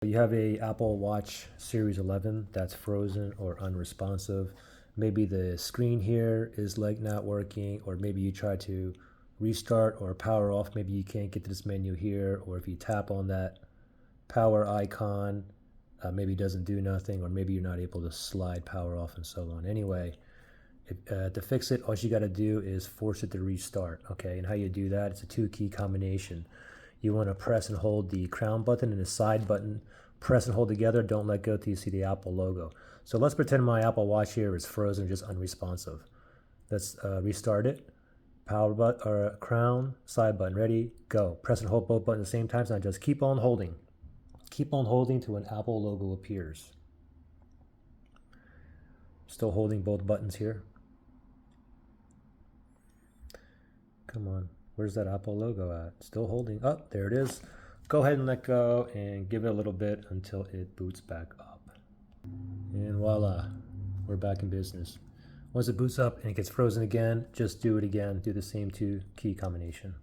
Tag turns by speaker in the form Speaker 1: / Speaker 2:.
Speaker 1: You have a Apple Watch Series 11 that's frozen or unresponsive. Maybe the screen here is like not working, or maybe you try to restart or power off. Maybe you can't get to this menu here, or if you tap on that power icon, maybe it doesn't do nothing, or maybe you're not able to slide power off and so on. Anyway, to fix it, all you got to do is force it to restart. Okay, and how you do that, it's a 2-key combination. You want to press and hold the crown button and the side button. Press and hold together. Don't let go till you see the Apple logo. So let's pretend my Apple Watch here is frozen, just unresponsive. Let's restart it. Power button or crown, side button. Ready? Go. Press and hold both buttons at the same time. So now just keep on holding. Keep on holding till an Apple logo appears. Still holding both buttons here. Come on. Where's that Apple logo at? Still holding. Oh, there it is. Go ahead and let go and give it a little bit until it boots back up. And voila, we're back in business. Once it boots up and it gets frozen again, just do it again. Do the same 2-key combination.